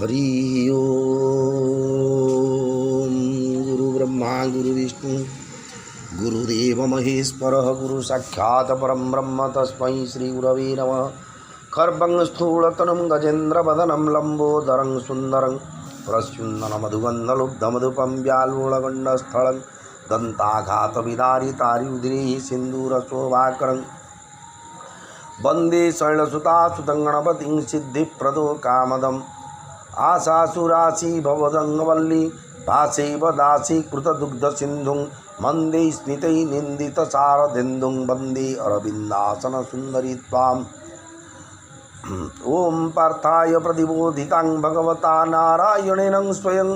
हरि ओम। गुरु ब्रह्मा गुरु विष्णु गुरुदेव महेश्वरः गुरु साक्षात् परं ब्रह्म तस्मै श्री गुरवे नमः। खर्वं स्थूलतनुं गजेन्द्रवदनं लम्बोदरं सुन्दरं प्रस्युन्ननमधुगन्धलुब्धमधुपं व्यालूढगण्डस्थलं दन्ताघातविदारितारिरुधिरे सिन्दूरशोभाकरं वन्दे शैलसुतासुतं गणपतिं सिद्धिप्रदो कामदम् आशासुराशी भवदङ्गवल्ली भासैव दासी कृतदुग्धसिन्धुं मन्दे स्मितै निन्दितशारदेन्दुं वन्दे अरविन्दासनसुन्दरी त्वाम्। ॐ पार्थाय प्रतिबोधितां भगवता नारायणेन स्वयं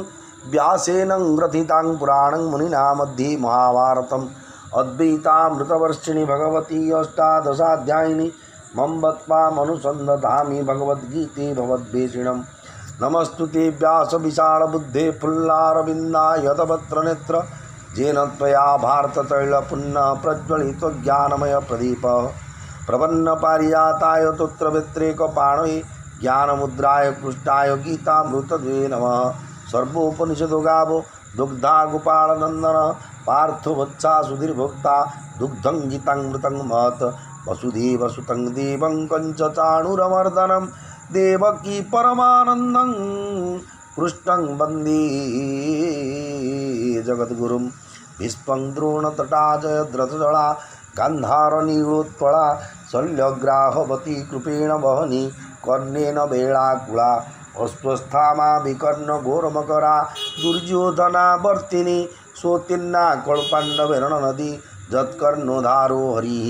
व्यासेन ग्रथितां पुराणं मुनिना मध्ये महाभारतम् अद्वैतामृतवर्षिणि भगवती अष्टादशाध्यायिनी मम्बत्वामनुसन्धतामि भगवद्गीते भवद्वेषिणम्। नमस्तुते व्यासविशालबुद्धे फुल्लारविन्दायतवक्त्रनेत्र येन त्वया भारततैलपुन्नः प्रज्वलितो ज्ञानमयप्रदीपः प्रपन्नपारिजाताय तोत्रवेत्रैकपाणये ज्ञानमुद्राय कृष्णाय गीतामृतद्वे नमः। सर्वोपनिषदो गावो दुग्धा गोपालनन्दन पार्थो वत्सा सुधीर्भोक्ता दुग्धं गीतामृतं महत् वसुदेवसुतं देवं कंचचाणूरमर्दनं देवकी परमानन्दं कृष्णं वन्दे जगद्गुरुं। भीष्मं द्रोणतटा जयद्रथजला गान्धारनीलोत्पला शल्यग्राहवती कृपेण वहनी कर्णेन वेलाकुला अश्वस्थामा विकर्णघोरमकरा दुर्योधनावर्तिनी सोत्तीर्णा कल्पाण्डवेन नदी जत्कर्णोधारो हरिः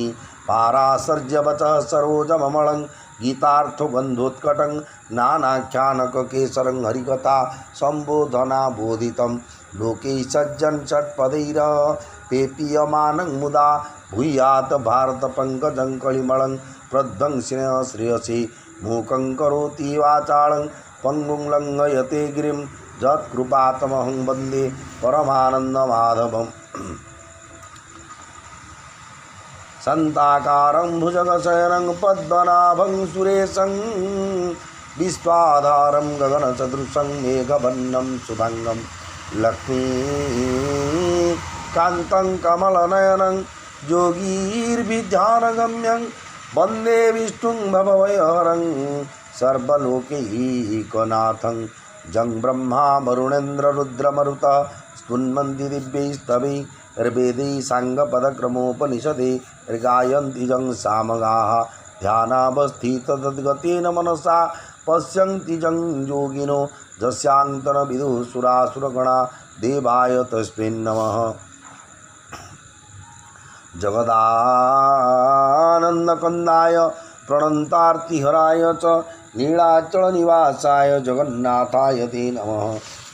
पाराशर्यवचः सरोजममलं गीतार्थगन्धोत्कटं नानाख्यानककेसरं हरिकथा सम्बोधना बोधितं लोके सज्जन षट्पदैरपेपीयमानं मुदा भूयात् भारतपङ्कजं कलिमलं प्रध्वंसिनः श्रेयसे मूकं करोति वाचालं पङ्गुं लङ्घयते गिरिं यत्कृपातमहं वन्दे परमानन्दमाधवम्। शान्ताकारं भुजगशयनं पद्मनाभं सुरेशं विश्वाधारं गगनसदृशं मेघवर्णं शुभांगं लक्ष्मीकान्तं कमलनयनं योगीर्विद्यानगम्यं वन्दे विष्णुं भवभयहरं सर्वलोकैकनाथं जं ब्रह्मा वरुणेन्द्ररुद्रमरुतः स्तुन्वन्ति दिव्यैस्तवैः ऋग्वेदै साङ्गपदक्रमोपनिषदे ऋगायन्ति जं सामगाः ध्यानावस्थिततद्गतेन मनसा पश्यन्ति जं योगिनो यस्यान्तरविदुः सुरासुरगणा देवाय तस्मै नमः। जगदानन्दकन्दाय प्रणन्तार्तिहराय च नीलाचलनिवासाय जगन्नाथाय ते नमः।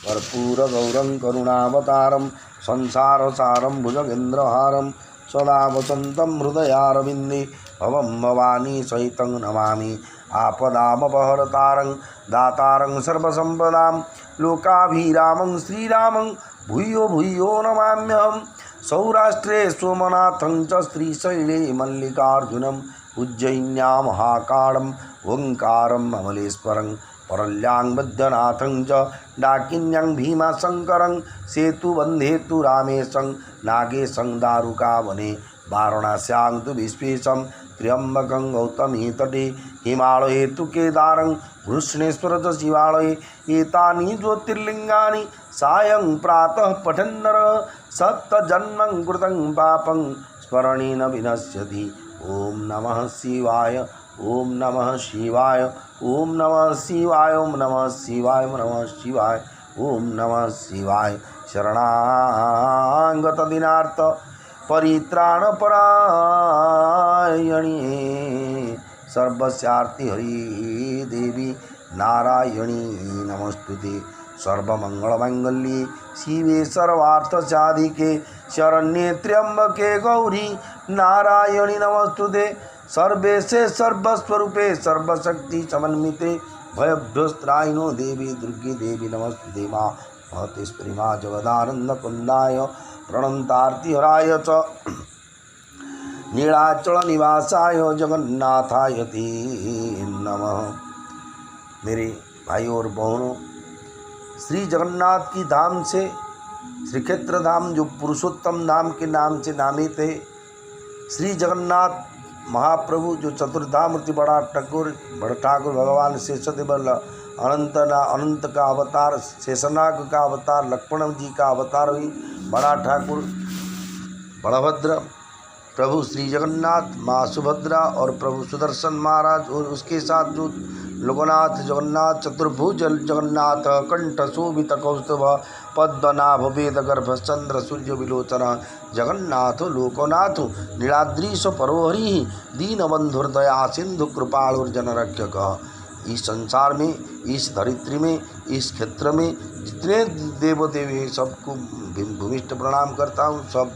कर्पूरगौरं करुणावतारं संसारसारं भुजगेन्द्रहारं सदा वसन्तं हृदयारविन्दे भवं भवानी सहितं नमामि। आपदामपहर्तारं दातारं सर्वसम्पदां लोकाभिरामं श्रीरामं भूयो भूयो नमाम्यहं। सौराष्ट्रे सोमनाथं च श्रीशैले मल्लिकार्जुनम् उज्जयिन्यां महाकालं ओङ्कारम् अमलेश्वरं परल्यां वैद्यनाथं च डाकिन्यां भीमाशङ्करं सेतुबन्धेतु रामेशं नागेशं दारुकावने वाराणस्यां तु विश्वेशं त्र्यम्बकं गौतमीतटे हिमालये तु केदारं कृष्णेश्वर च शिवालये एतानि ज्योतिर्लिङ्गानि सायं प्रातः पठन्नरः सप्तजन्मं कृतं पापं स्मरणेन विनश्यति। ओम नमः शिवाय ओम नमः शिवाय ओम नमः शिवाय ओम नमः शिवाय ओम नमः शिवाय ओम नमः शिवाय। शरणागतदीनार्थ परित्राणपरायणे सर्वस्यार्ति हरि देवी नारायणी नमस्तुते। सर्वमंगलमांगल्ये शिवे सर्वार्थसाधिके शरण्ये त्र्यंबके गौरी नारायणी नमस्तुते। सर्वेशे सर्वस्वरूपे सर्वशक्ति समन्विते भयभ्यस्त्रायिनो देवी दुर्गे देवी नमस्तुते। माँ महतेश्वरी माँ जगदानन्दकुन्दाय प्रणन्तार्तिहराय च नीलाचल निवासाय जगन्नाथाय ते नमः। मेरे भाई और बहनों, श्री जगन्नाथ की धाम से श्री क्षेत्र धाम जो पुरुषोत्तम धाम के नाम से नामित है, श्री जगन्नाथ महाप्रभु जो चतुर्धामूर्ति बड़ा ठाकुर भगवान शेषदेव अनंत का अवतार, शेषनाग का अवतार, लक्ष्मण जी का अवतार हुई बड़ा ठाकुर बलभद्र, प्रभु श्री जगन्नाथ, माँ सुभद्रा और प्रभु सुदर्शन महाराज, और उसके साथ जो लोकनाथ जगन्नाथ, चतुर्भुज जगन्नाथ, कंठ शोभित कौस्तुभ पद्मनाभ वेद गर्भ चंद्र सूर्य विलोचन जगन्नाथ लोकनाथ नीलाद्रीश परोहरि दीनबंधुर्दया सिंधु कृपालुर्जन रक्षक। इस संसार में, इस धरित्री में, इस क्षेत्र में जितने देव देवी सबको भूमिष्ठ प्रणाम करता हूँ। सब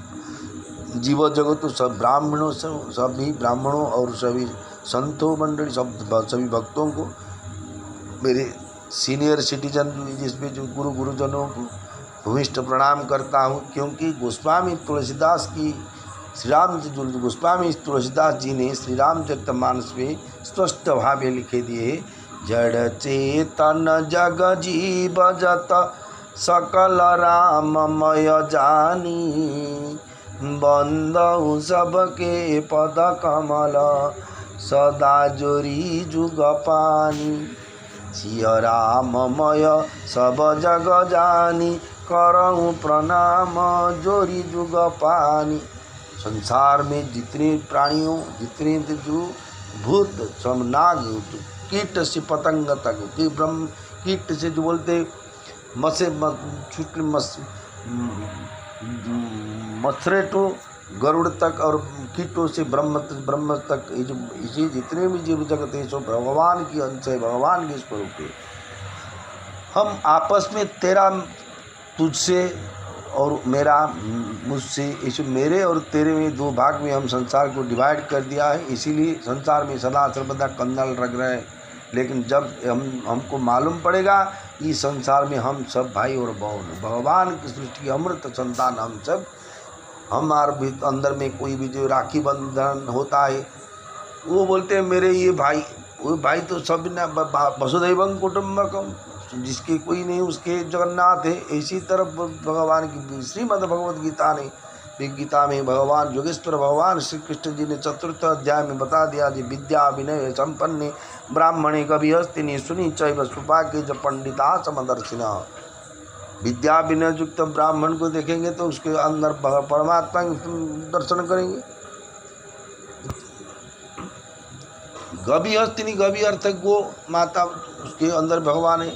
जीव जगत, सब ब्राह्मणों, सभी ब्राह्मणों और सभी संतों मंडली, सभी भक्तों को, मेरे सीनियर सिटीजन जिसमें जो गुरुजनों को भूमिष्ठ प्रणाम करता हूँ। क्योंकि गोस्वामी तुलसीदास की गोस्वामी तुलसीदास जी ने श्री रामचरितमानस में स्पष्ट भावे लिखे दिए, जड़ चेतन जग जीव जत सकल राममय जानी, बंदौ सबके पद कमल सदा जोरी जुग पानी, सिय राममय सब जग जानी, करऊँ प्रणाम जोरी जुग पानी। संसार में जितने प्राणियों, जितने जो भूत, सब नाग, कीट से पतंग तक, कि ब्रह्म कीट से जो बोलते मच्छरे तो गरुड़ तक, और कीटों से ब्रह्म तक, ये जो इसी जितने भी जीव जगत है सो भगवान की अंश है, भगवान के स्वरूप है। हम आपस में तेरा तुझसे और मेरा मुझसे, इस मेरे और तेरे में दो भाग में हम संसार को डिवाइड कर दिया है। इसीलिए संसार में सदा सर्वदा कंदल रग रहे हैं। लेकिन जब हमको मालूम पड़ेगा इस संसार में हम सब भाई और बहन, भगवान की सृष्टि अमृत संतान हम सब, हमारे भी अंदर में कोई भी जो राखी बंधन होता है, वो बोलते हैं मेरे ये भाई, वो भाई तो सब न वसुधैवं कुटुंबकम, जिसके कोई नहीं उसके जगन्नाथ है। इसी तरफ भगवान की श्रीमद् भगवद गीता ने, गीता में भगवान योगेश्वर भगवान श्री कृष्ण जी ने 4th अध्याय में बता दिया जी, विद्या विनय संपन्ने ब्राह्मणे कविहस्तिनि सुनी चैव सुपाके च पंडिता समदर्शिना। विद्या विनय युक्त ब्राह्मण को देखेंगे तो उसके अंदर परमात्मा दर्शन करेंगे। गवि हस्तिनी, गवि अर्थ गो माता, उसके अंदर भगवान है।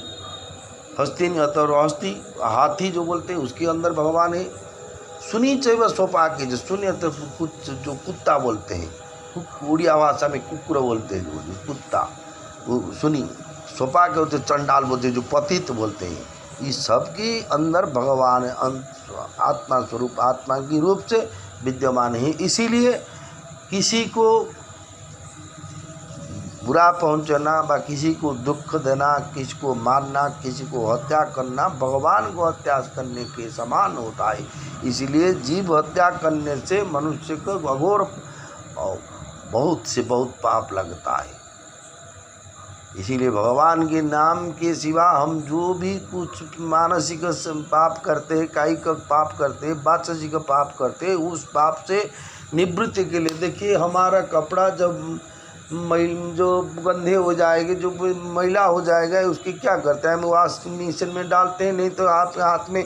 हस्तिनी और हस्ती हाथी जो बोलते हैं उसके अंदर भगवान है। सुनी चैव स्वपाके, जो सुनी तो जो कुत्ता बोलते हैं, उड़िया भाषा में कुकुर बोलते हैं, जो कुत्ता, वो सुनी। स्वपाके होते चंडाल बोलते हैं, जो पतित बोलते हैं। इस सब के अंदर भगवान आत्मा स्वरूप, आत्मा की रूप से विद्यमान है। इसीलिए किसी को बुरा पहुंचना व किसी को दुख देना, किसी को मारना, किसी को हत्या करना भगवान को हत्या करने के समान होता है। इसलिए जीव हत्या करने से मनुष्य को अघोर बहुत से बहुत पाप लगता है। इसीलिए भगवान के नाम के सिवा हम जो भी कुछ मानसिक पाप करते, कायिक पाप करते, वाचसिक पाप करते, उस पाप से निवृत्ति के लिए देखिए, हमारा कपड़ा जब जो गंदे हो जाएंगे, जो मैला हो जाएगा, उसकी क्या करते हैं, हम वॉशिंग मशीन में डालते हैं, नहीं तो आप हाथ में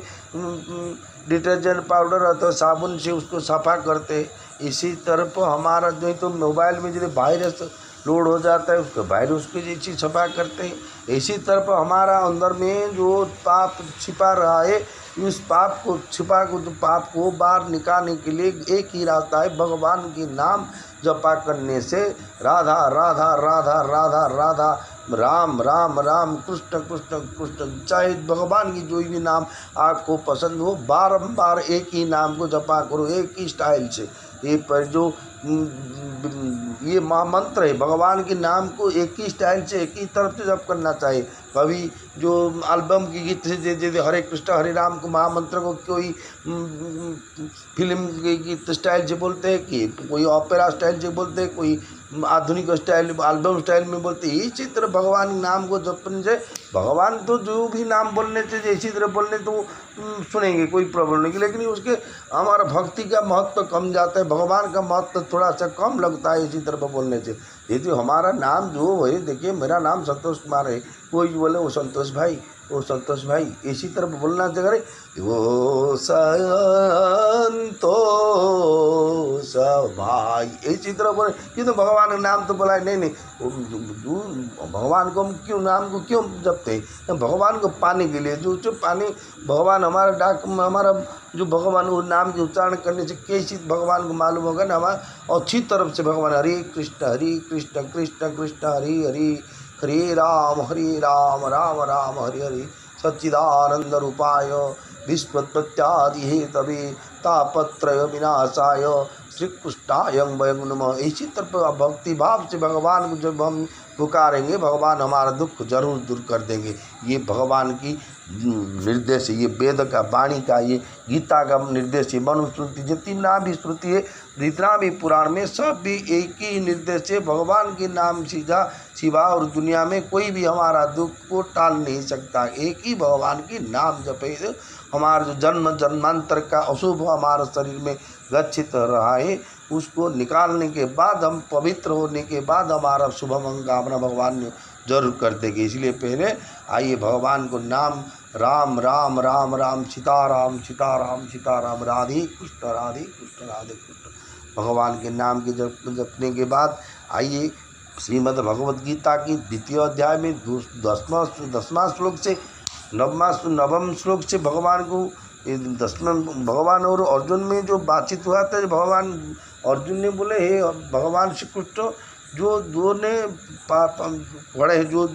डिटर्जेंट पाउडर अथवा साबुन से उसको सफ़ा करते हैं। इसी तरफ हमारा जो तो मोबाइल में जो वायरस लोड हो जाता है, उसको वायरस को जैसी सफ़ा करते हैं। इसी तरफ हमारा अंदर में जो पाप छिपा रहा है, उस पाप को पाप को बाहर निकालने के लिए एक ही रास्ता है, भगवान के नाम जपा करने से। राधा राधा राधा राधा राधा, राम राम राम, कृष्ण कृष्ण कृष्ण, चाहे भगवान की जो भी नाम आपको पसंद हो, बारंबार एक ही नाम को जपा करो, एक ही स्टाइल से। ये पर जो ये महामंत्र है। भगवान के नाम को एक ही स्टाइल से एक ही तरफ से जप करना चाहिए। कभी जो एल्बम के गीत से जैसे हरे कृष्ण हरे राम को महामंत्र को कोई फिल्म के गीत स्टाइल से बोलते हैं, कि कोई ऑपेरा स्टाइल से बोलते हैं, कोई आधुनिक स्टाइल एल्बम स्टाइल में बोलते हैं। इसी तरह भगवान के नाम को जपने से भगवान तो जो भी नाम बोलने से इसी तरह बोलने तो सुनेंगे, कोई प्रॉब्लम नहीं। लेकिन उसके हमारा भक्ति का महत्व कम जाता है, भगवान का महत्व थोड़ा सा कम लगता है इसी तरह बोलने से। ये जो हमारा नाम जो है, देखिए मेरा नाम संतोष कुमार है, कोई बोले वो संतोष भाई, वो संतोष भाई, इसी तरह बोलना चाहिए। वो संतोष भाई इसी तरह बोले, क्यों भगवान का नाम तो बोला है। नहीं भगवान को हम क्यों नाम को क्यों जपते हैं? भगवान को पाने के लिए, जो पानी भगवान हमारा हमारा जो भगवान वो नाम के उच्चारण करने से कैसी भगवान को मालूम होगा ना। हमारा अच्छी तरफ से भगवान हरे कृष्ण कृष्ण कृष्ण हरि हरि, हरे राम राम राम हरे हरे, सच्चिदानंद रूपाय विश्वोत्पत्त्यादि हेतवे तापत्रय विनाशाय श्री कृष्णाय वयं नमः। इसी तरह भक्ति भाव से भगवान को जब हम पुकारेंगे, भगवान हमारा दुख जरूर दूर कर देंगे। ये भगवान की निर्देश है, ये वेद का वाणी का, ये गीता का निर्देश है। मनुस्मृति जितना भी श्रुति है, जितना भी पुराण में, सब भी एक ही निर्देश है। भगवान के नाम सिवा और दुनिया में कोई भी हमारा दुख को टाल नहीं सकता। एक ही भगवान की नाम जपे, हमारा जो जन्म जन्मांतर का अशुभ हमारे शरीर में गच्छित रहा है, उसको निकालने के बाद, हम पवित्र होने के बाद हमारा शुभ कामना भगवान ने जरूर कर देंगे। इसलिए पहले आइए भगवान को नाम राम राम राम राम सीताराम सीताराम सीताराम, राधे कृष्ण राधे कृष्ण। भगवान के नाम के जपने के बाद आइए श्रीमद् भगवद गीता की द्वितीय अध्याय में 10वां श्लोक से 9वां श्लोक से भगवान को 10वां भगवान और अर्जुन में जो बातचीत हुआ था, भगवान अर्जुन ने बोले, हे भगवान श्री कृष्ण, जो दो ने पड़े, जो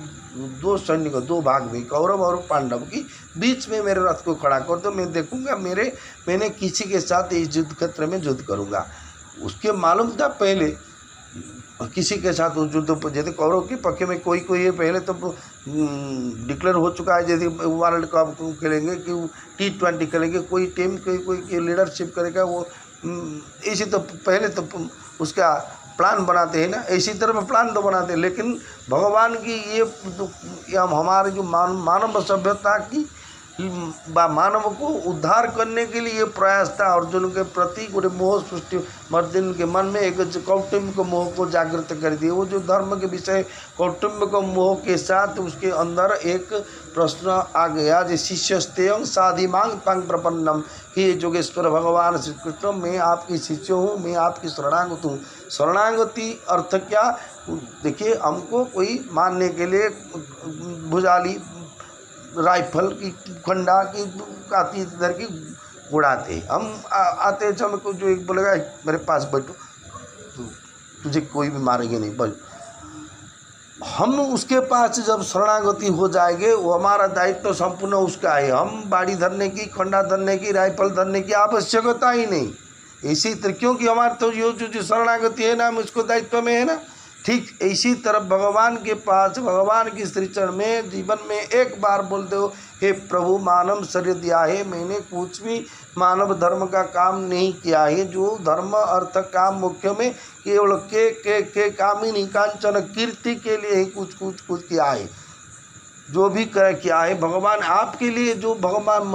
दो सैनिक दो भाग में, कौरव और पांडव की बीच में मेरे रथ को खड़ा कर दो, मैं देखूंगा मैंने किसी के साथ इस युद्ध क्षेत्र में युद्ध करूंगा। उसके मालूम था पहले किसी के साथ युद्ध, जैसे कौरव के पक्ष में कोई है, पहले तो डिक्लेयर हो चुका है, जैसे वर्ल्ड कप खेलेंगे कि T20 खेलेंगे, कोई टीम कोई लीडरशिप करेगा, वो इसी तो पहले तो उसका प्लान बनाते हैं ना, इसी तरह प्लान तो बनाते हैं। लेकिन भगवान की ये हमारे जो मानव सभ्यता की मानव को उद्धार करने के लिए ये प्रयास था। अर्जुन के प्रति पूरे मोह सृष्टि अर्जुन के मन में एक कौटुंबिक मोह को जागृत कर दिए। वो जो धर्म के विषय कौटुंबिक मोह के साथ उसके अंदर एक प्रश्न आ गया, जो शिष्यस्तेयं साधि मांग तंग प्रपन्नम, हे जोगेश्वर भगवान श्री कृष्ण, मैं आपकी शिष्य हूँ, मैं आपकी शरणागत हूँ। शरणागति अर्थ क्या? देखिए, हमको कोई मानने के लिए भुजाली राइफल की खंडा की काती इधर की उड़ाते, हम आते समय को जो एक बोलेगा मेरे पास बैठो, तुझे कोई भी मारेंगे नहीं, बस हम उसके पास जब शरणागति हो जाएंगे, वो हमारा दायित्व संपूर्ण उसका है। हम बाड़ी धरने की, खंडा धरने की, राइफल धरने की आवश्यकता ही नहीं। इसी तरह, क्योंकि हमारे तो जो शरणागति है ना, हम उसको दायित्व में है ना। ठीक इसी तरह भगवान के पास, भगवान की श्री चरण में जीवन में एक बार बोलते हो, हे प्रभु, मानव शरीर दिया है, मैंने कुछ भी मानव धर्म का काम नहीं किया है। जो धर्म अर्थ काम मुख्य में केवल के कामिनी कांचन कीर्ति के लिए ही कुछ किया है। जो भी किया है भगवान आपके लिए, जो भगवान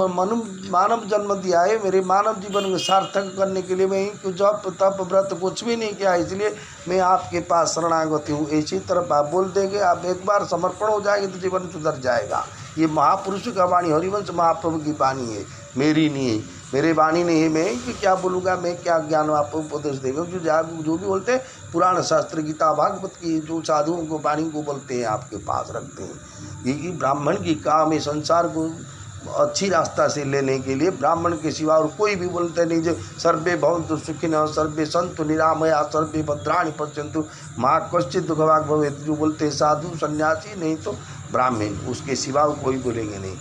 मानव जन्म दिया है, मेरे मानव जीवन को सार्थक करने के लिए मैं जप तप व्रत कुछ भी नहीं किया, इसलिए मैं आपके पास शरणागति हूँ। इसी तरफ आप बोल देंगे, आप एक बार समर्पण हो जाएंगे तो जीवन सुधर जाएगा। ये महापुरुष का वाणी, हरिवंश महाप्रभु की वाणी है, मेरी नहीं है, मेरे वाणी नहीं है। मैं कि क्या बोलूँगा, मैं क्या ज्ञान आपको उपदेश देगा। जो भी बोलते हैं पुराण शास्त्र गीता भागवत की जो साधुओं को वाणी को बोलते हैं, आपके पास रखते हैं। ये ब्राह्मण की काम है संसार को अच्छी रास्ता से लेने के लिए, ब्राह्मण के सिवा और कोई भी बोलते नहीं। जो सर्वे भवन्तु सुखिनः, सर्वे सन्तु निरामया, सर्वे भद्राणि पश्यन्तु मा कश्चित् दुःखभाग् भवेत्, जो बोलते हैं साधु सन्यासी, नहीं तो ब्राह्मण, उसके सिवा कोई बोलेंगे नहीं।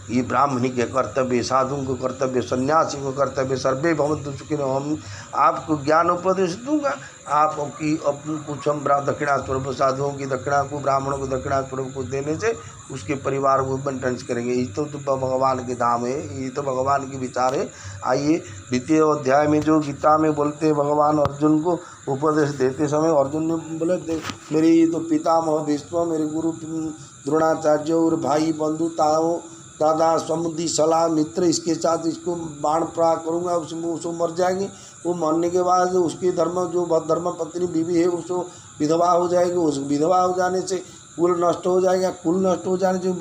ये ब्राह्मणी के कर्तव्य, साधुओं को कर्तव्य, सन्यासी को कर्तव्य, सर्वे भवन्तु सुखिनः। हम आपको ज्ञान उपदेश दूंगा, आपकी अपन कुछ हम दक्षिणा स्वरूप, साधुओं की दक्षिणा को, ब्राह्मणों को दक्षिणा स्वरूप को देने से उसके परिवार को बंटन करेंगे। ये तो भगवान के धाम है, ये तो भगवान के विचार है। आइए द्वितीय अध्याय में जो गीता में बोलते हैं, भगवान अर्जुन को उपदेश देते समय अर्जुन ने बोले, मेरे ये तो पितामह भीष्म, मेरे गुरु द्रोणाचार्य और भाई बंधु ताओ दादा समुद्री सलाह मित्र, इसके साथ इसको बाण प्रहार करूँगा, उसको मर जाएंगे। वो मरने के बाद उसकी जो धर्म पत्नी बीवी है उसको विधवा हो जाएगी, उस विधवा हो जाने से कुल नष्ट हो जाएगा, कुल नष्ट हो जाने से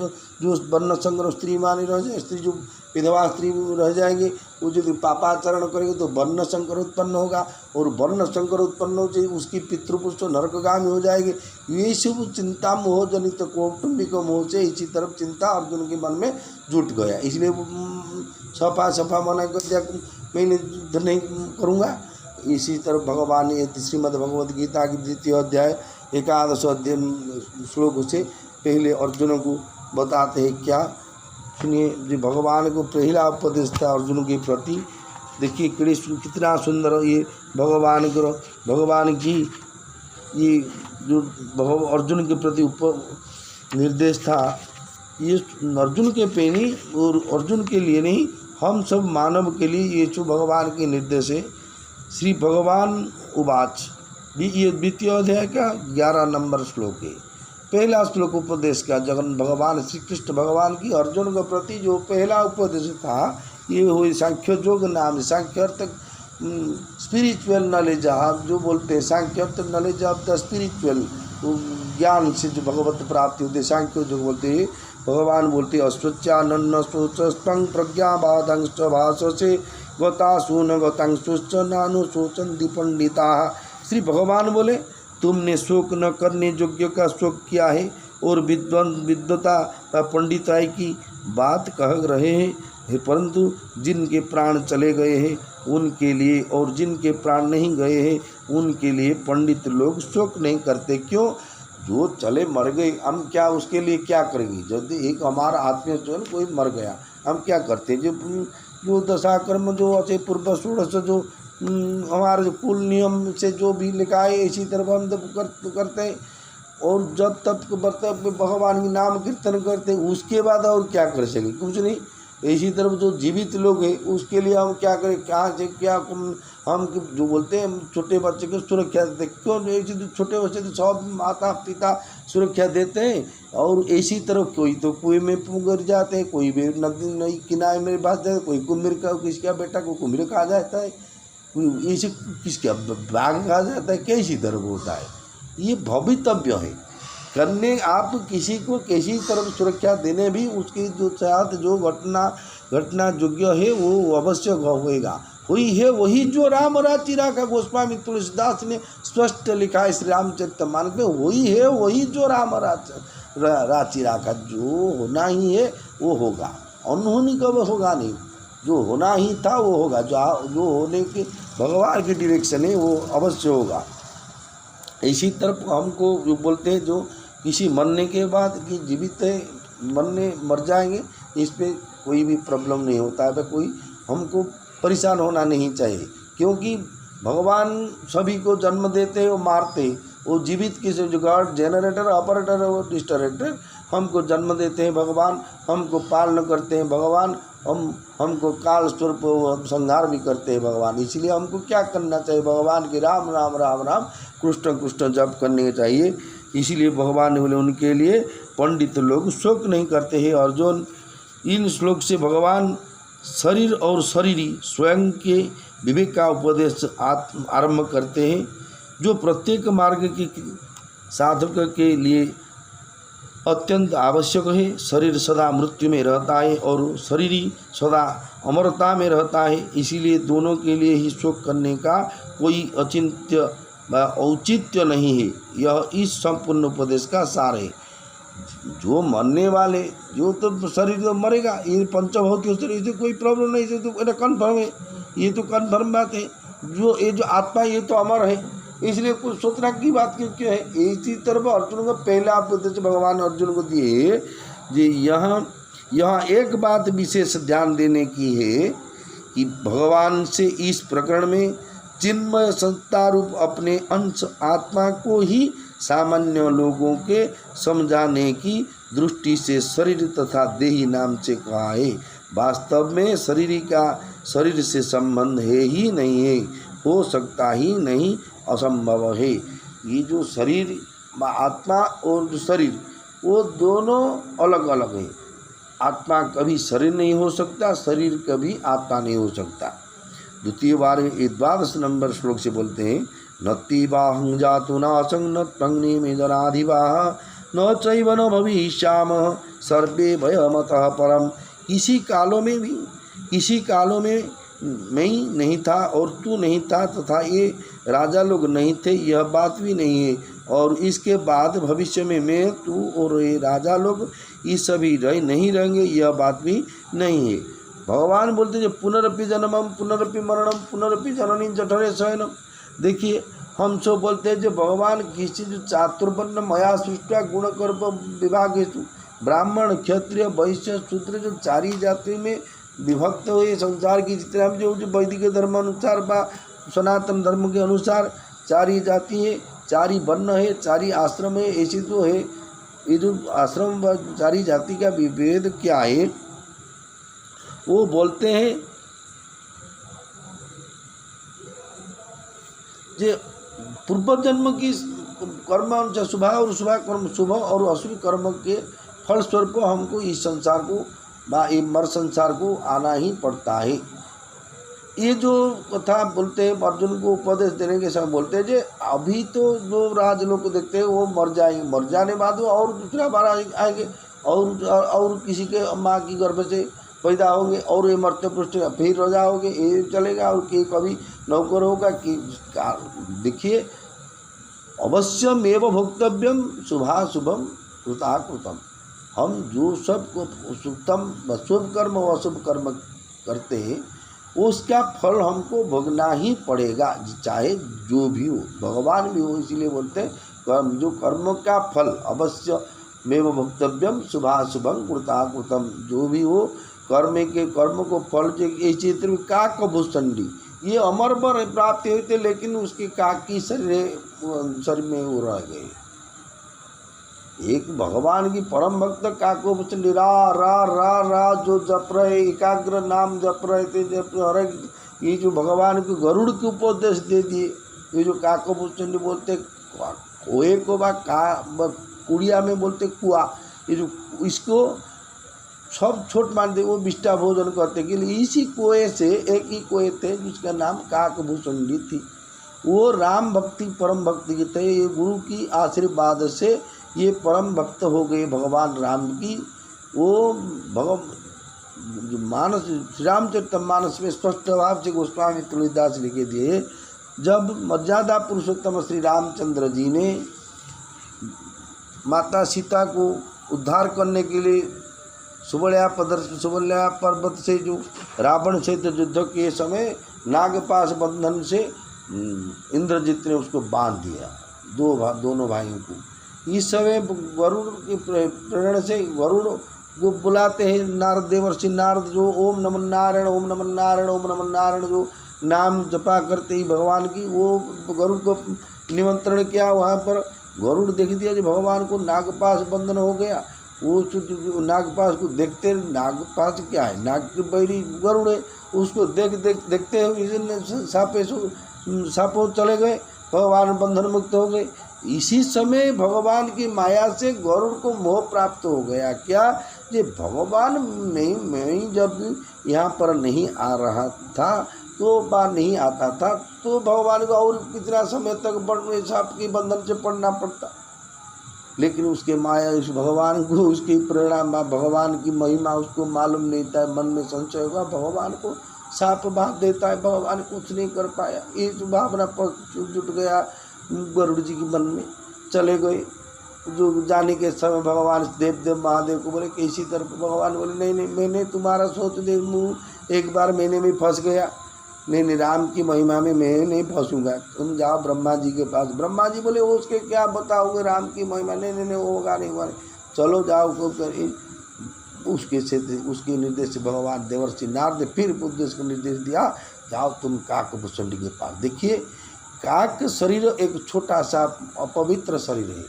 जो वर्ण संग्रह स्त्री मानी रह जाए, स्त्री जो विधवा स्त्री रह जाएंगे, वो यदि पापाचरण करेंगे तो वर्ण संकर उत्पन्न होगा, और वर्ण संकर उत्पन्न हो जाए उसकी पितृपुरुष तो नरकगामी हो जाएंगे। ये सब चिंता मोह जनित कौटुंबिक मोह से इसी तरफ चिंता अर्जुन के मन में जुट गया, इसलिए सफा मना कर दिया, मैं युद्ध नहीं करूँगा। इसी तरफ भगवान ने श्रीमद् भगवद गीता की द्वितीय अध्याय 11 अध्याय श्लोक से पहले अर्जुन को बताते हैं क्या, सुनिए। जो भगवान को पहला उपदेश था अर्जुन के प्रति, देखिए कितना सुंदर ये भगवान की ये जो अर्जुन के प्रति निर्देश था, ये अर्जुन के पे नहीं और अर्जुन के लिए नहीं, हम सब मानव के लिए ये जो भगवान के निर्देश है। श्री भगवान उवाच, ये द्वितीय अध्याय का 11 नंबर श्लोक है। पहला श्लोक उपदेश का जगन भगवान श्री कृष्ण भगवान की अर्जुन के प्रति जो पहला उपदेश था, ये हुई सांख्य योग नाम। सांख्य अर्थ स्पिरिचुअल नॉलेज, आप जो बोलते हैं सांख्य अर्थ नॉलेज ऑफ द स्पिरिचुअल, ज्ञान से जो भगवत प्राप्ति होती है, सांख्य योग बोलते हैं। भगवान बोलते हैं अस्वच्यानन्न शोचस्तं प्रज्ञा बाधंश्च भाषसे गतासून गतांशुश्च नानु शोचन्ति पंडिता। श्री भगवान बोले, तुमने शोक न करने योग्य का शोक किया है और विद्वता पंडिताई की बात कह रहे हैं, परंतु जिनके प्राण चले गए हैं उनके लिए और जिनके प्राण नहीं गए हैं उनके लिए पंडित लोग शोक नहीं करते। क्यों? जो चले मर गए, हम क्या उसके लिए क्या करेंगे? यदि एक हमारा आत्मीय जो है कोई मर गया, हम क्या करते? जो दशा कर्म जो अच्छे पूर्व षोड़श जो हमारे कुल नियम से जो भी लिखा है इसी तरफ हम करते हैं, और जब तक भगवान के नाम कीर्तन करते हैं, उसके बाद और क्या कर सकें? कुछ नहीं। इसी तरफ जो जीवित लोग हैं उसके लिए हम क्या करें? कहाँ से क्या हम जो बोलते हैं, हम छोटे बच्चे को सुरक्षा देते, क्यों? ऐसे छोटे बच्चे तो सब माता पिता सुरक्षा देते हैं, और इसी तरफ कोई तो कुएं में गिर जाते हैं, कोई भी नदी किनारे में भाग जाते, कोई कुम्भीर का, किसका बेटा को कुम्भीर कहा जाता है, इसे किसका बाघ कहा जाता है, कैसी तरफ होता है। ये भवितव्य है करने, आप किसी को किसी तरफ सुरक्षा देने भी उसकी जो साथ जो घटना योग्य है वो अवश्य होएगा। हुई है वही जो राम राची राखा, गोस्वामी तुलसीदास ने स्पष्ट लिखा है श्री रामचरितमानस में, हुई है वही जो राम राची राखा। जो होना ही है वो होगा, अनहोनी कब होगा नहीं, जो होना ही था वो होगा, जो होने के भगवान की डायरेक्शन है वो अवश्य होगा। इसी तरफ हमको जो बोलते हैं, जो किसी मरने के बाद कि जीवित है मर जाएंगे, इस पर कोई भी प्रॉब्लम नहीं होता है, कोई हमको परेशान होना नहीं चाहिए, क्योंकि भगवान सभी को जन्म देते और मारते। वो जीवित किसी जो गॉड जनरेटर ऑपरेटर और डिस्टरेटर हमको जन्म देते हैं भगवान, हमको पालन करते हैं भगवान, हमको काल स्वरूप संहार भी करते हैं भगवान। इसलिए हमको क्या करना चाहिए? भगवान के राम राम राम राम कृष्ण कृष्ण जप करने चाहिए। इसीलिए भगवान ने बोले उनके लिए पंडित लोग शोक नहीं करते हैं। अर्जुन, इन श्लोक से भगवान शरीर और शरीरी स्वयं के विवेक का उपदेश आरंभ करते हैं, जो प्रत्येक मार्ग के साधक के लिए अत्यंत आवश्यक है। शरीर सदा मृत्यु में रहता है और शरीरी सदा अमरता में रहता है, इसीलिए दोनों के लिए ही शोक करने का कोई अचिंत्य औचित्य नहीं है। यह इस संपूर्ण उपदेश का सार है। जो मरने वाले, जो तो शरीर तो मरेगा, ये पंचभौतिक शरीर से कोई प्रॉब्लम नहीं, से तो कन्फर्म है, ये तो कन्फर्म बात है। ये जो आत्मा ये तो अमर है, इसलिए कुछ सोचना की बात क्यों है। इसी तरफ अर्जुन को पहला उपदेश भगवान अर्जुन को दिए, जी यहाँ यहाँ एक बात विशेष ध्यान देने की है कि भगवान से इस प्रकरण में चिन्मय सत्ता रूप अपने अंश आत्मा को ही सामान्य लोगों के समझाने की दृष्टि से शरीर तथा देही नाम से कहा है। वास्तव में शरीर से संबंध है ही नहीं है, हो सकता ही नहीं, असंभव है। ये जो शरीर आत्मा और जो शरीर वो दोनों अलग अलग है। आत्मा कभी शरीर नहीं हो सकता, शरीर कभी आत्मा नहीं हो सकता। द्वितीय बार में 12 नंबर श्लोक से बोलते हैं, नत्ति बाहं जातु नासं न प्रज्ञे में जनाधिवाह न चैव न भविष्यामः सर्वे भयमतः परम। किसी कालों में मैं नहीं था और तू नहीं था तथा ये राजा लोग नहीं थे, यह बात भी नहीं है। और इसके बाद भविष्य में मैं, तू और ये राजा लोग ये सभी नहीं रहेंगे, यह बात भी नहीं है। भगवान बोलते जो पुनरपि जन्मम पुनरपि मरणम पुनरपि जननी जठरे शयनम। देखिए हम सब बोलते हैं जो भगवान किसी जो चातुर्वर्ण मया सृष्टा गुण कर्म विभाग हेतु ब्राह्मण क्षत्रिय वैश्य शूद्र जो 4 जाति में विभक्त हुए संसार की जितना जो वैदिक धर्म अनुसार व सनातन धर्म के अनुसार 4 जाति है, 4 वर्ण है, 4 आश्रम है, ऐसी तो है। ये जो आश्रम व 4 जाति का विभेद क्या है वो बोलते हैं जे पूर्व जन्म की कर्म अनुसार शुभ और शुभ और अशुभ कर्म के फलस्वरूप हमको इस संसार को ये मर संसार को आना ही पड़ता है। ये जो कथा बोलते हैं अर्जुन को उपदेश देने के समय बोलते हैं जे अभी तो जो राज लोग को देखते हैं वो मर जाएंगे, मर जाने बाद वो और दूसरा बार आएंगे और किसी के माँ की गर्भ से पैदा होंगे और ये मरते पुष्ट फिर राजा होंगे, ये चलेगा। और कि कभी नौकर होगा कि देखिए अवश्यमेव भोक्तव्यम शुभाशुभम कृताकृतम। हम जो सब को शुभ कर्म व अशुभ कर्म करते हैं उसका फल हमको भोगना ही पड़ेगा, चाहे जो भी हो, भगवान भी हो। इसीलिए बोलते हैं जो कर्म का फल अवश्य मेव भोक्तव्यम शुभाशुभम कृताकृतम। जो भी हो कर्म को फल जो चित्र में काक भूषणी ये अमर पर प्राप्त हुए थे, लेकिन उसके काक की शरीर में वो रह गए। एक भगवान की परम भक्त काको भूषणी रा जो जप रहे एकाग्र नाम जप रहे थे, जप हर ये जो भगवान को गरुड़ के उपदेश दे दिए। ये जो काको भूषणी बोलते कोए को कुड़िया में बोलते कुआ, ये जो इसको सब छोट मानते वो विष्टा भोजन करते के लिए इसी कोए से एक ही कोए थे जिसका नाम काकभूषणी थी। वो राम भक्ति परम भक्ति के थे। ये गुरु की आशीर्वाद से ये परम भक्त हो गए भगवान राम की। वो जो मानस श्री रामचरितमानस में स्पष्ट भाव से गोस्वामी तुलसीदास लिखे दिए, जब मर्यादा पुरुषोत्तम श्री रामचंद्र जी ने माता सीता को उद्धार करने के लिए सुबल्या पर्वत से जो रावण से युद्ध के समय नागपाश बंधन से इंद्रजित ने उसको बांध दिया, दोनों भाइयों को। इस समय वरुण की प्रेरणा से वरुण को बुलाते हैं नारद देवर्षि नारद, जो ओम नमः नारायण ओम नमः नारायण ओम नमः नारायण जो नाम जपा करते ही भगवान की, वो गरुड़ को निमंत्रण किया। वहाँ पर गरुड़ देख दिया जो भगवान को नागपाश बंधन हो गया। वो नागपाश को देखते, नागपाश क्या है, नाग की बैरी गरुड़ है, उसको देखते हुए सापों चले गए, भगवान बंधन मुक्त हो गए। इसी समय भगवान की माया से गरुड़ को मोह प्राप्त हो गया। क्या ये भगवान मैं जब यहाँ पर नहीं आ रहा था तो बार नहीं आता था तो भगवान को और कितना समय तक सांप के बंधन से पढ़ना पड़ता। लेकिन उसके माया उस भगवान को उसकी प्रेरणा भगवान की महिमा उसको मालूम नहीं था। मन में संशय होगा, भगवान को सांप बांध देता है, भगवान कुछ नहीं कर पाया। ये जो भावना पर जुट गया गरुड़ जी के मन में, चले गए। जो जाने के समय भगवान देव महादेव को बोले कि इसी तरफ, भगवान बोले नहीं मैंने तुम्हारा सोच दे मुँह एक बार मैंने भी फंस गया, नहीं राम की महिमा में मैं नहीं फंसूंगा, तुम जाओ ब्रह्मा जी के पास। ब्रह्मा जी बोले उसके क्या बताओगे राम की महिमा, नहीं वो होगा नहीं, चलो जाओ को कर। उसके निर्देश से भगवान देवर्षि नारद फिर बुद्धेश को निर्देश दिया, जाओ तुम काकभूषण के पास। देखिए काक शरीर एक छोटा सा अपवित्र शरीर है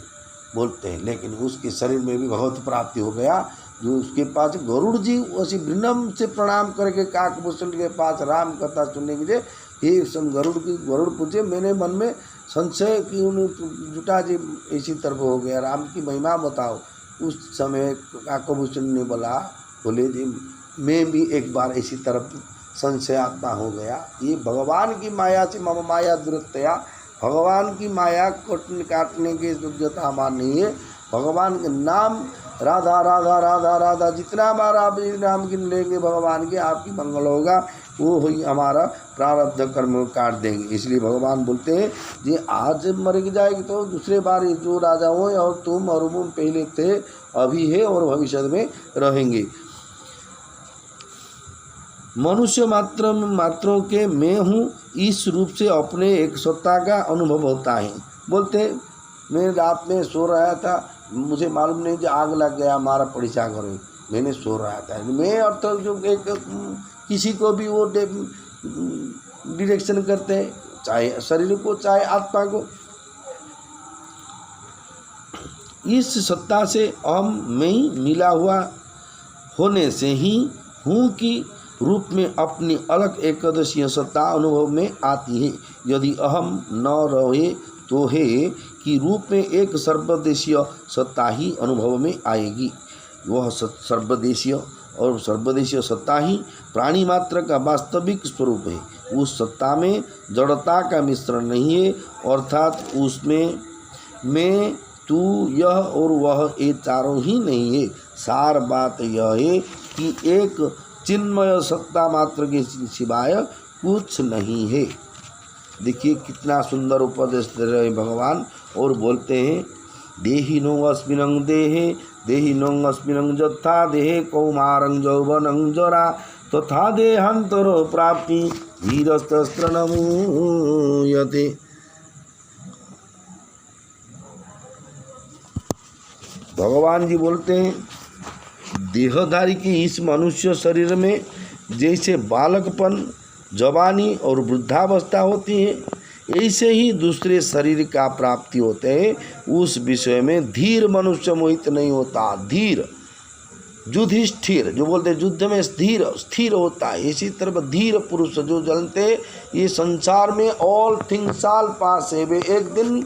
बोलते हैं, लेकिन उसके शरीर में भी भगवत प्राप्ति हो गया। जो उसके पास गरुड़ जी उसी विनम्र से प्रणाम करके काकभूषण के पास राम कथा सुनने के लिए, हे सम गरुड़ पूछे, मैंने मन में संशय कि जुटा जी इसी तरफ हो गया, राम की महिमा बताओ। उस समय काकभूषण ने बोले जी मैं भी एक बार इसी तरफ संशयात्मा हो गया। ये भगवान की माया से मम माया दुरत्या, भगवान की माया काटने की योग्यता हमारी नहीं है। भगवान के नाम राधा राधा राधा राधा जितना बार आप नाम गिन लेंगे भगवान के, आपकी मंगल होगा, वो ही हमारा प्रारब्ध कर्म काट देंगे। इसलिए भगवान बोलते हैं ये आज मर जाएगी तो दूसरे बार जो राजा हो और तुम और वो पहले थे, अभी है और भविष्य में रहेंगे। मनुष्य मात्रों के मैं हूँ, इस रूप से अपने एक सत्ता का अनुभव होता है। बोलते मैं रात में सो रहा था, मुझे मालूम नहीं कि आग लग गया हमारा पड़ीसा घर में, मैंने सो रहा था। मैं और तो जो एक किसी को भी वो डिरेक्शन करते हैं, चाहे शरीर को चाहे आत्मा को। इस सत्ता से अहम में ही मिला हुआ होने से ही हूँ की रूप में अपनी अलग एकदशीय सत्ता अनुभव में आती है। यदि अहम न रहे तो है कि रूप में एक सर्वदेशीय सत्ता ही अनुभव में आएगी। वह सर्वदेशीय और सर्वदेशीय सत्ता ही प्राणी मात्र का वास्तविक स्वरूप है। उस सत्ता में जड़ता का मिश्रण नहीं है, अर्थात उसमें मैं तू यह और वह ये चारों ही नहीं है। सार बात यह है कि एक चिन्मय सत्ता मात्र के सिवाय कुछ नहीं है। देखिए कितना सुंदर उपदेश दे रहे भगवान, और बोलते हैं देहिनो अस्मिनं देहे देहिनो अस्मिनं जथा देहे कौमारं यौवनं जरा तथा देहांतरो प्राप्ति धीरस्तस्त्र नमूयते। भगवान जी बोलते हैं देहधारी की इस मनुष्य शरीर में जैसे बालकपन, जवानी और वृद्धावस्था होती है, ऐसे ही दूसरे शरीर का प्राप्ति होते हैं। उस विषय में धीर मनुष्य मोहित नहीं होता। धीर युधिष्ठिर जो बोलते हैं युद्ध में स्थिर होता है, इसी तरह धीर पुरुष जो जानते ये संसार में ऑल थिंग्स आल पास है। वे एक दिन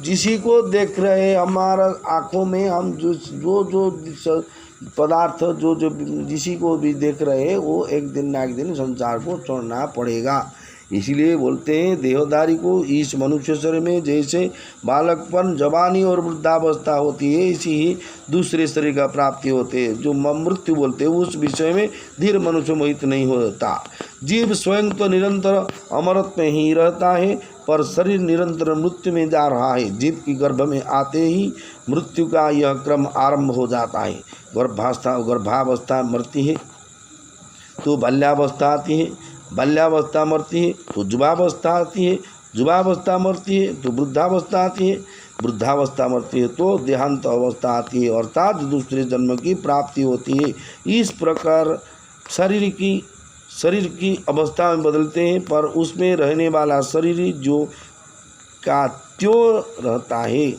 जिसी को देख रहे हमारा आँखों में, हम जो पदार्थ जो जिसी को भी देख रहे हैं वो एक दिन ना एक दिन संसार को छोड़ना पड़ेगा। इसीलिए बोलते हैं देहधारी को इस मनुष्य शरीर में जैसे बालकपन, जवानी और वृद्धावस्था होती है, इसी ही दूसरे शरीर का प्राप्ति होते है जो मृत्यु बोलते हैं। उस विषय में धीर मनुष्य मोहित नहीं होता। जीव स्वयं तो निरंतर अमरत्व में ही रहता है, पर शरीर निरंतर मृत्यु में जा रहा है। जीव की गर्भ में आते ही मृत्यु का यह क्रम आरंभ हो जाता है। गर्भावस्था मरती है तो बाल्यावस्था आती है, बाल्यावस्था मरती है तो युवावस्था आती है, युवावस्था मरती है तो वृद्धावस्था आती है, वृद्धावस्था मरती है तो देहांत अवस्था आती है, अर्थात दूसरे जन्म की प्राप्ति होती है। इस प्रकार शरीर की अवस्था में बदलते हैं, पर उसमें रहने वाला शरीर जो का त्यों रहता है।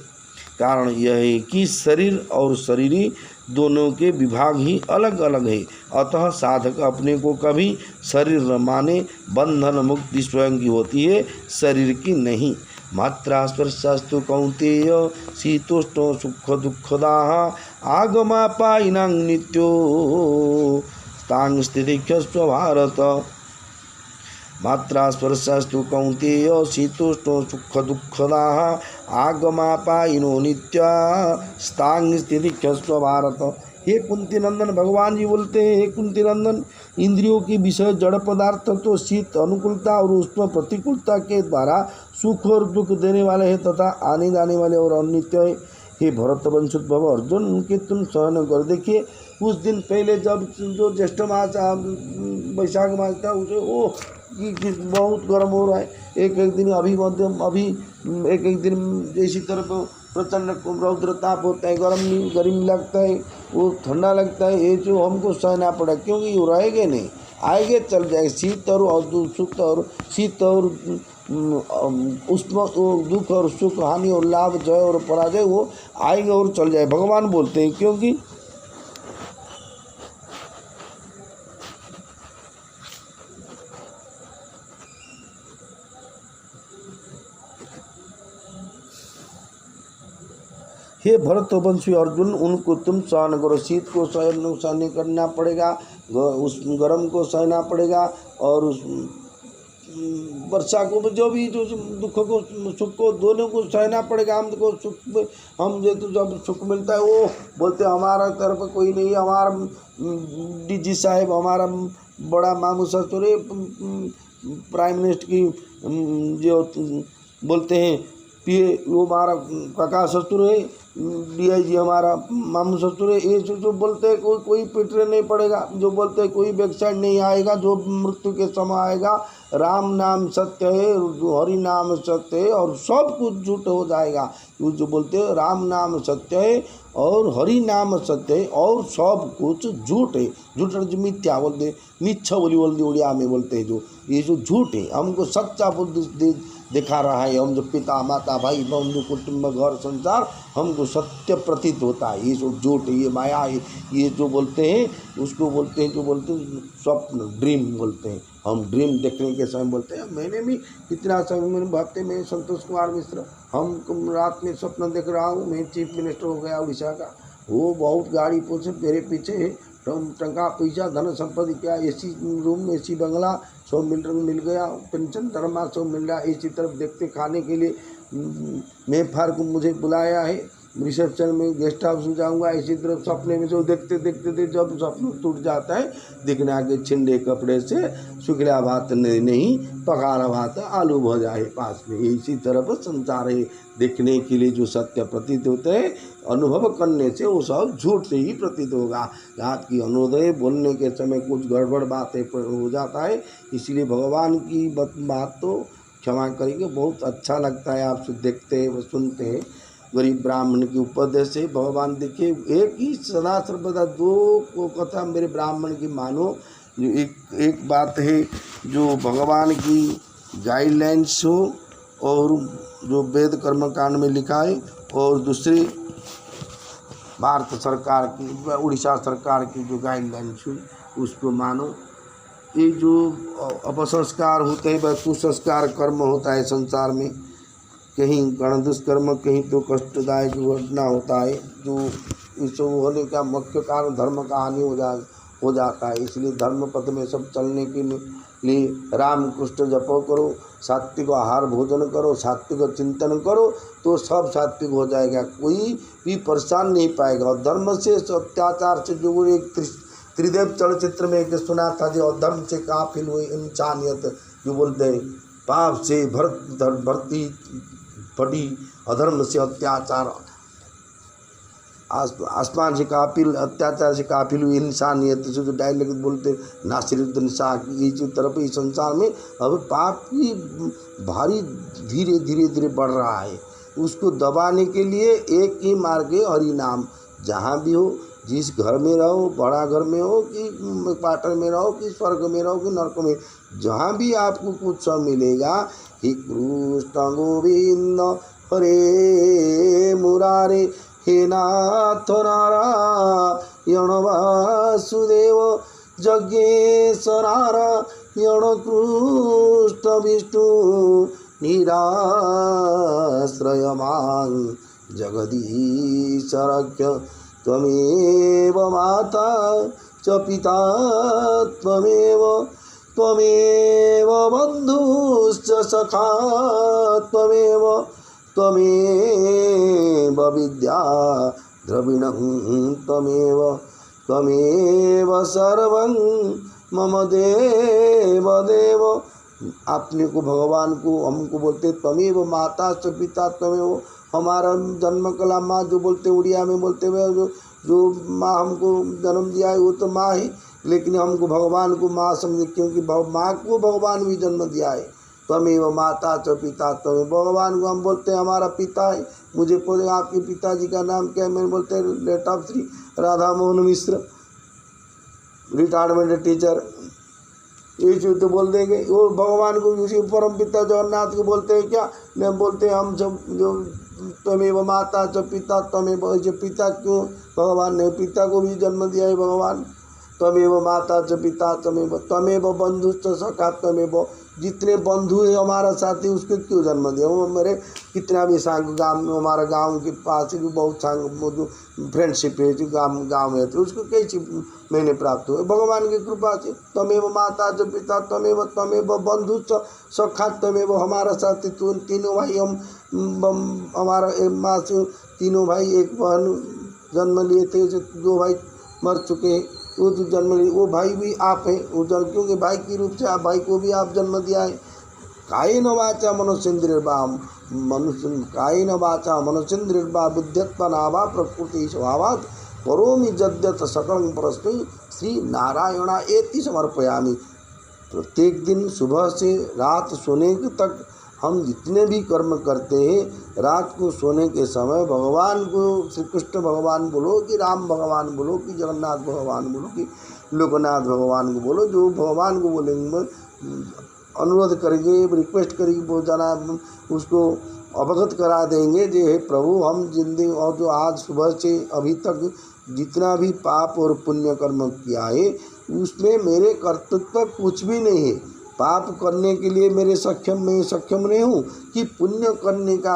कारण यह है कि शरीर और शरीरी दोनों के विभाग ही अलग अलग है। अतः साधक अपने को कभी शरीर न माने। बंधन मुक्ति स्वयं की होती है, शरीर की नहीं। मात्रा स्पर्शस्तु कौन्तेय शीतोष्ण सुख दुःखदाः आगमापायिनां नित्यो तां स्थितिक्षस्व भारत। मात्रा स्पर्शस्तु कौन्तेय शीतोष्ण सुख दुःखदाः आगमापायिनो नित्या तां स्थितिक्षस्व भारत। हे कुंती नंदन, भगवान जी बोलते हैं, हे कुंती नंदन, इंद्रियों के विषय जड़ पदार्थ तो शीत अनुकूलता और उष्ण प्रतिकूलता के द्वारा सुख और दुख देने वाले हैं तथा आने जाने वाले और अनित्य है। हे भरतवंशोद्भव अर्जुन, उनके तुम सहन कर। देखिए कुछ दिन पहले जब जो ज्येष्ठ मास वैशाख मास था, उसे बहुत गर्म हो रहा है। एक दिन अभी मध्यम, अभी एक दिन जैसी तरफ प्रचंड रौद्र ताप होता है, गर्म लगता है, वो ठंडा लगता है, ये जो हमको सहना पड़ा, क्योंकि वो रहेंगे नहीं, आएंगे चल जाएगा। शीत और सुख और शीत और उसमें दुख और सुख, हानि और लाभ, जय और पराजय, वो आएंगे और चल जाए, भगवान बोलते हैं। क्योंकि हे भरतवंशी अर्जुन, उनको तुम सहन करो। शीत को सहन करना पड़ेगा, उस गर्म को सहना पड़ेगा, और उस वर्षा को, जो भी जो दुख को सुख को, दोनों को सहना पड़ेगा। हमको सुख में, हम जो तो जब सुख मिलता है वो बोलते हमारा तरफ कोई नहीं, हमारा डीजी साहब, हमारा बड़ा मामू ससुर, प्राइम मिनिस्टर की जो बोलते हैं पीए, वो हमारा काका ससुर है, डीआईजी हमारा मामू ससुर है, ये जो बोलते हैं कोई पिटने नहीं पड़ेगा, जो बोलते हैं कोई बैकसाइड नहीं आएगा। जो मृत्यु के समय आएगा, राम नाम सत्य है, हरि नाम सत्य है, और सब कुछ झूठ हो जाएगा। वो जो बोलते हैं राम नाम सत्य है और हरि नाम सत्य है, और सब कुछ झूठ है। झूठ जो मिथ्या बोलते, मिथ्या बोलते उड़िया में बोलते हैं, जो ये जो झूठ है, हमको सच्चा बुद्धि दिखा रहा है। हम जो पिता माता भाई बंधु कुटुंब घर संसार, हमको सत्य प्रतीत होता है। ये जो झूठ, ये माया है, ये जो बोलते हैं उसको बोलते हैं, जो बोलते हैं स्वप्न, ड्रीम बोलते हैं। हम ड्रीम देखने के समय बोलते हैं। मैंने भी कितना समय, मैंने भावते में संतोष कुमार मिश्र, हम रात में स्वप्न देख रहा हूँ, मैं चीफ मिनिस्टर हो गया उड़ीसा का, वो बहुत गाड़ी पूछे मेरे पीछे है, टंका पैसा धन संपत्ति क्या, एसी रूम, एसी बंगला सब मिल गया, पेंशन धर्मा सब मिल रहा। इसी तरफ देखते खाने के लिए मैं फार को मुझे बुलाया है, रिसेप्शन में गेस्ट हाउस में जाऊँगा। इसी तरफ सपने में जो देखते जब सपना टूट जाता है, दिखना के छिंडे कपड़े से सुखला भात नहीं पकाना भात आलू भजा है पास में। इसी तरफ संसार है, देखने के लिए जो सत्य प्रतीत होते हैं, अनुभव करने से वो सब झूठ से ही प्रतीत होगा। रात की अनुदय बोलने के समय कुछ गड़बड़ बातें हो जाता है, इसलिए भगवान की बात तो क्षमा करेंगे। बहुत अच्छा लगता है आपसे देखते हैं, सुनते हैं। गरीब ब्राह्मण की उपदेश से भगवान, देखिए एक ही सदा सर्वदा दो को कथा मेरे ब्राह्मण की मानो। एक बात है जो भगवान की गाइडलाइंस हो, और जो वेद कर्मकांड में लिखा है, और दूसरी भारत सरकार की, उड़ीसा सरकार की जो गाइडलाइंस हुई उसको मानो। ये जो अपसंस्कार होते हैं, कुसंस्कार कर्म होता है संसार में, कहीं गण दुष्कर्म, कहीं तो कष्टदायक घटना होता है, जो इस होने का मुख्य कारण धर्म का हानि हो जाता है। इसलिए धर्म पथ में सब चलने के लिए राम कृष्ण जपो करो, सात्विक आहार भोजन करो, सात्विक चिंतन करो, तो सब सात्विक हो जाएगा, कोई भी परेशान नहीं पाएगा। और धर्म से अत्याचार से, जो एक त्रिदेव चलचित्र में एक सुना था, जो अधर्म से काफिल हुई इंसानियत, जो बोलते हैं पाप से भरती पड़ी, अधर्म से अत्याचार, आसमान से काफिल, अत्याचार से काफिल हुई इंसानियत, से जो डायलॉग बोलते नासिरुद्दीन शाह की, इसी तरफ इस संसार में अब पाप की भारी धीरे बढ़ रहा है। उसको दबाने के लिए एक ही मार्ग है, हरि नाम। जहाँ भी हो, जिस घर में रहो, बड़ा घर में हो कि पाटन में रहो, कि स्वर्ग में रहो कि नरक में, जहाँ भी आपको कुछ सब मिलेगा, हे कृष्ण गोविंद हरे मुरारे, हे नाथ नारायण वासुदेव, जज्ञेश नारायण कृष्ण विष्णु, निराश्रय मां जगदीश रक्ष, त्वमेव माता च पिता त्वमेव बन्धुश्च सखा त्वमेव विद्या द्रविणं त्वमेव सर्वं मम देव। अपने को भगवान को हमको बोलते त्वमेव माता च पिता त्वमेव, हमारा जन्म कला माँ जो बोलते उड़िया में बोलते हुए, जो माँ हमको जन्म दिया है वो तो माँ ही, लेकिन हमको भगवान को माँ समझे, क्योंकि माँ को भगवान भी जन्म दिया है। त्वमेव माता च पिता त्वमेव। भगवान को हम बोलते हैं हमारा पिता है, मुझे पूछे आपके पिताजी का नाम क्या है, मैंने बोलते हैं late of Shri Radha Mohan Mishra, retirement teacher, ये तो बोल देंगे। वो भगवान को उसी परम पिता जगन्नाथ को बोलते हैं क्या, नहीं बोलते हैं हम सब जो त्वमेव माता च पिता त्वमेव। जो पिता क्यों, भगवान ने पिता को भी जन्म दिया है भगवान। त्वमेव माता च पिता त्वमेव, त्वमेव बंधु च सखा त्वमेव। जितने बंधु है हमारा साथी उसको क्यों जन्म दिया। वो मेरे कितना भी सांग गाँव में, हमारा गांव के पास भी बहुत सांग फ्रेंडशिप है जो गाँव में, तो उसको कैसे मैंने प्राप्त हुआ, भगवान की कृपा से। त्वमेव माता च पिता त्वमेव, त्वमेव बंधु च सखा त्वमेव। हमारा साथी तीनों भाई हम हमारा एक माँ से तीनों भाई एक बहन जन्म लिए थे, जो 2 भाई मर चुके हैं, वो जो जन्म लिए वो भाई भी आप हैं, वो क्योंकि भाई के रूप से आप भाई को भी आप जन्म दिया है। कायेन वाचा मनोचंद्रिर्वा मनुष्य, कायेन वाचा मनोचंद्रिर्वा बुद्ध्यत्मनाभा प्रकृति स्वभावात् करोमि यद्यत् सकलं परस्मै श्री नारायण एति समर्पयामि। प्रत्येक दिन सुबह से रात सोने तक हम जितने भी कर्म करते हैं, रात को सोने के समय भगवान को श्री कृष्ण भगवान बोलो कि राम भगवान बोलो कि जगन्नाथ भगवान बोलो कि लोकनाथ भगवान को बोलो, जो भगवान को बोलेंगे अनुरोध करेंगे, रिक्वेस्ट करेंगे, वो जाना उसको अवगत करा देंगे जे हे प्रभु हम जिंदगी और जो आज सुबह से अभी तक जितना भी पाप और पुण्य कर्म किया है उसमें मेरे कर्तृत्व कुछ भी नहीं है। पाप करने के लिए मेरे सक्षम नहीं हूँ कि पुण्य करने का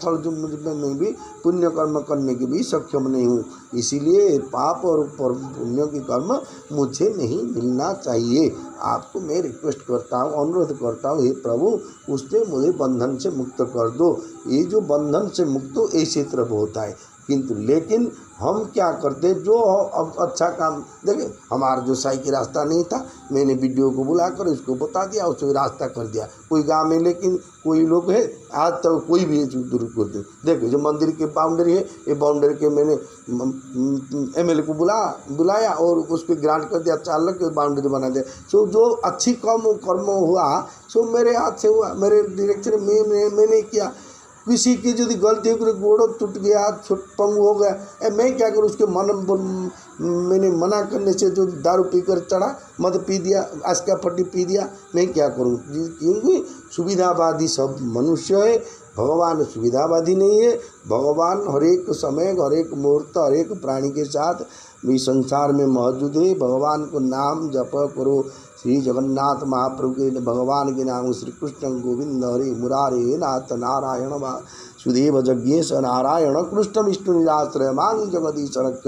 फल जो मैं भी पुण्य कर्म करने की भी सक्षम नहीं हूँ। इसीलिए पाप और पुण्य की कर्म मुझे नहीं मिलना चाहिए। आपको मैं रिक्वेस्ट करता हूँ, अनुरोध करता हूँ, हे प्रभु उसने मुझे बंधन से मुक्त कर दो। ये जो बंधन से मुक्त हो ऐसी तरफ होता है, किंतु लेकिन हम क्या करते जो अब अच्छा काम देखें, हमारा जो सही की रास्ता नहीं था, मैंने वीडियो को बुलाकर उसको बता दिया, उसको रास्ता कर दिया कोई गांव में। लेकिन कोई लोग है आज तक कोई भी दूर करते। देखो जो मंदिर की बाउंड्री है, ये बाउंड्री के मैंने एमएलए को बुलाया और उसको ग्रांट कर दिया, 4 लाख की बाउंड्री बना दिया। सो जो अच्छी कर्म हुआ सो मेरे हाथ से हुआ, मेरे डायरेक्शन में मैंने किया। किसी की यदि गलती हो, गोड़ो टूट गया, पंगु हो गया, मैं क्या करूँ, उसके मैंने मना करने से जो दारू पीकर चढ़ा, मद पी दिया, आस्का पट्टी पी दिया, मैं क्या करूँ। क्योंकि सुविधावादी सब मनुष्य है, भगवान सुविधावादी नहीं है। भगवान हर एक समय, हर एक मुहूर्त, हर एक प्राणी के साथ भी संसार में मौजूद है। भगवान को नाम जप करो। श्री जगन्नाथ महाप्रभु के भगवान के नाम श्री कृष्ण गोविंद हरे मुरारे नाथ नारायण वासुदेव जज्ञेश नारायण कृष्ण विष्णु निराश्रय मांग जगदीश रक्ष।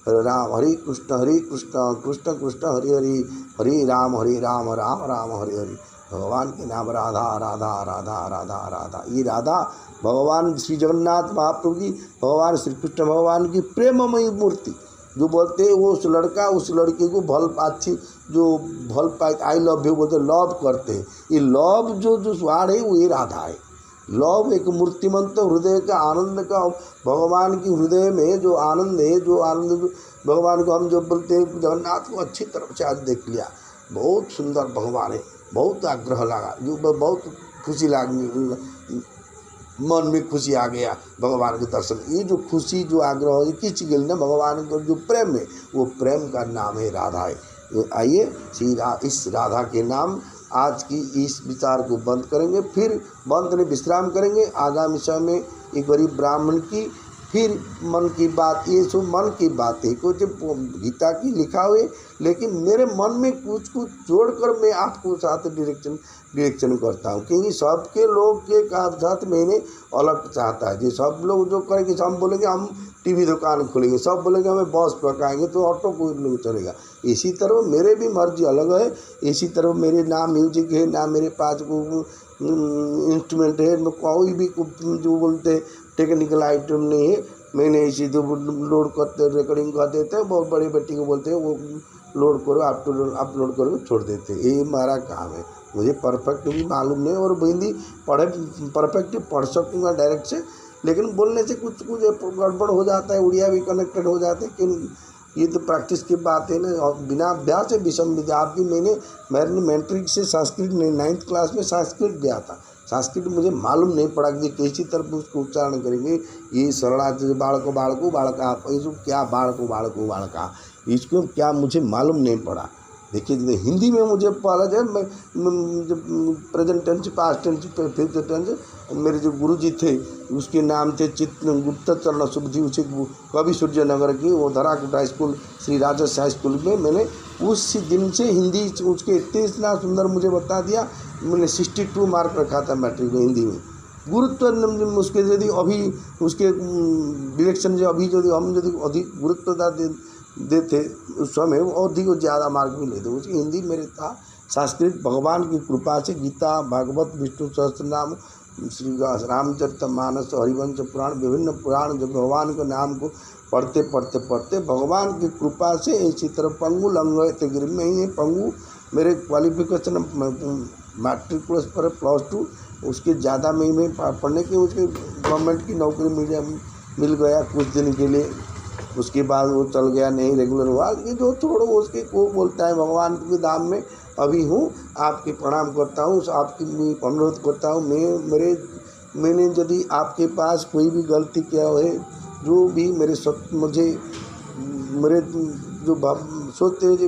हरे राम हरे कृष्ण कृष्ण कृष्ण हरे हरे, हरे राम राम राम हरे हरे। भगवान के नाम राधा राधा राधा राधा राधा। ये राधा भगवान श्री जगन्नाथ महाप्रभु की, भगवान श्री कृष्ण भगवान की प्रेममयी मूर्ति। जो बोलते हैं वो उस लड़का उस लड़की को अच्छी जो भल पाए, आई लव यू बोलते, लव करते हैं। ये लव जो स्वाद है वो ये राधा है। लव एक मूर्तिमंत हृदय का आनंद का, भगवान की हृदय में जो आनंद है, जो आनंद भगवान को हम जो बोलते हैं, जगन्नाथ को अच्छी तरफ से आज देख लिया, बहुत सुंदर भगवान है, बहुत आग्रह लगा, जो बहुत खुशी लगी, मन में खुशी आ गया भगवान के दर्शन। ये जो खुशी जो आग्रह किस गिल ने भगवान का जो प्रेम है, वो प्रेम का नाम है राधा है। तो आइए इस राधा के नाम आज की इस विचार को बंद करेंगे, फिर बंद में विश्राम करेंगे। आगामी समय में एक गरीब ब्राह्मण की फिर मन की बात, ये सब मन की बात है, कुछ गीता की लिखा हुए, लेकिन मेरे मन में कुछ जोड़कर मैं आपको साथ डायरेक्शन करता हूँ। क्योंकि सबके लोग के साथ मैंने अलग चाहता है। जो सब लोग जो करेंगे, हम बोलेंगे हम टीवी दुकान खोलेंगे, सब बोलेंगे हमें बस पकाएंगे, तो ऑटो कोई लोग चलेगा। इसी तरह मेरे भी मर्जी अलग है। इसी तरह मेरे ना म्यूजिक है, ना मेरे पास को इंस्ट्रूमेंट है, कोई भी जो बोलते टेक्निकल आइटम नहीं है। मैंने इसी तो लोड करते रिकॉर्डिंग कर देते हैं, बहुत बड़ी बेटी को बोलते हैं वो लोड करो, अपलोड करो, छोड़ देते हैं। ये हमारा काम है। मुझे परफेक्ट भी मालूम नहीं, और हिंदी परफेक्ट पढ़ सकूँगा डायरेक्ट से, लेकिन बोलने से कुछ गड़बड़ हो जाता है। उड़िया भी कनेक्टेड हो जाते हैं, ये तो प्रैक्टिस की बात है ना। और बिना अभ्यास से विषम विद्या। आप भी मैंने मैट्रिक से संस्कृत 9th क्लास में संस्कृत गया था। संस्कृत मुझे मालूम नहीं पड़ा कि कैसी तरफ उसको उच्चारण करेंगे। ये शरणार्थ बालको बालको बालका, इसको क्या बालको बालको बालका, इसको क्या मुझे मालूम नहीं पड़ा। देखिए हिंदी में मुझे पहला जो मैं जब present tense, past tense, future tense, मेरे जो गुरुजी थे उसके नाम थे गुप्त चरण सुबुद्धि, उसे कवि सूर्यनगर की वो धराकुटा स्कूल श्री राजस हाई स्कूल में मैंने उस दिन से हिंदी उसके इतना सुंदर मुझे बता दिया। मैंने 62 मार्क रखा था मैट्रिक में हिंदी में। गुरुत्व उसके यदि अभी उसके डिरेक्शन जो अभी यदि हम यदि अधिक गुरुत्वता देते उस समय अधिक ज़्यादा मार्क भी लेते। उसकी हिंदी मेरे था। संस्कृत भगवान की कृपा से गीता, भागवत, विष्णु सहस्त्रनाम, श्री रामचरितमानस, हरिवंश पुराण, विभिन्न पुराण जो भगवान के नाम को पढ़ते भगवान की कृपा से इसी तरह पंगु लंघयते गिरि में ही पंगु मेरे क्वालिफिकेशन मैट्रिक +2 उसके ज़्यादा में पढ़ने के उसके गवर्नमेंट की नौकरी मिल गया कुछ दिन के लिए। उसके बाद वो चल गया, नहीं रेगुलर हुआ। ये जो छोड़ो उसके को बोलता है भगवान के धाम में अभी हूँ, आपके प्रणाम करता हूँ, आपकी अनुरोध करता हूँ। मैंने यदि आपके पास कोई भी गलती किया है, जो भी मुझे मेरे जो सोचते हैं कि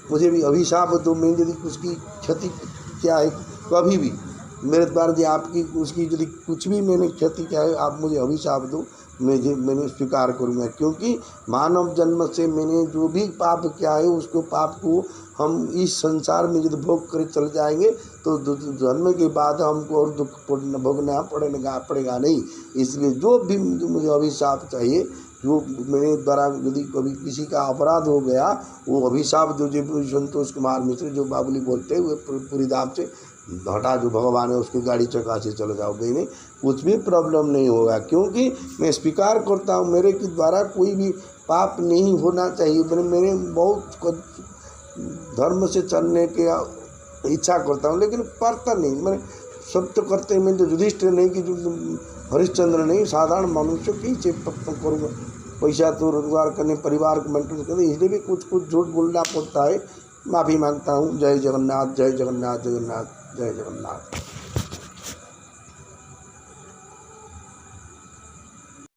मुझे भी अभिशाप दो। मैं यदि उसकी क्षति क्या है कभी भी मेरे द्वारा यदि आपकी उसकी यदि कुछ भी मैंने क्षति किया है, आप मुझे अभिशाप दो, मैंने स्वीकार करूँगा। क्योंकि मानव जन्म से मैंने जो भी पाप किया है उसको पाप को हम इस संसार में यदि भोग कर चल जाएंगे तो जन्म के बाद हमको और दुख भोगना पड़ेगा नहीं। इसलिए जो भी मुझे अभिशाप चाहिए, जो मेरे द्वारा यदि कभी किसी का अपराध हो गया, वो अभिशाप जो संतोष कुमार मिश्र जो बाबुली बोलते हैं, वो पूरी धाम से हटा, जो भगवान है उसकी गाड़ी चका से चले जाओ, नहीं कुछ भी प्रॉब्लम नहीं होगा। क्योंकि मैं स्वीकार करता हूँ मेरे के द्वारा कोई भी पाप नहीं होना चाहिए। मैंने बहुत धर्म से चलने की इच्छा करता हूँ, लेकिन करता नहीं। मैंने सब तो करते, मैं तो युधिष्ठिर नहीं कि जो हरिश्चंद्र नहीं, साधारण मनुष्य की करूँगा। पैसा तो रोजगार करने, परिवार को मेंटेन करने, इसलिए भी कुछ झूठ बोलना पड़ता है। माफ़ी मांगता हूँ। जय जगन्नाथ, जय जगन्नाथ, जगन्नाथ, जय जगन्नाथ।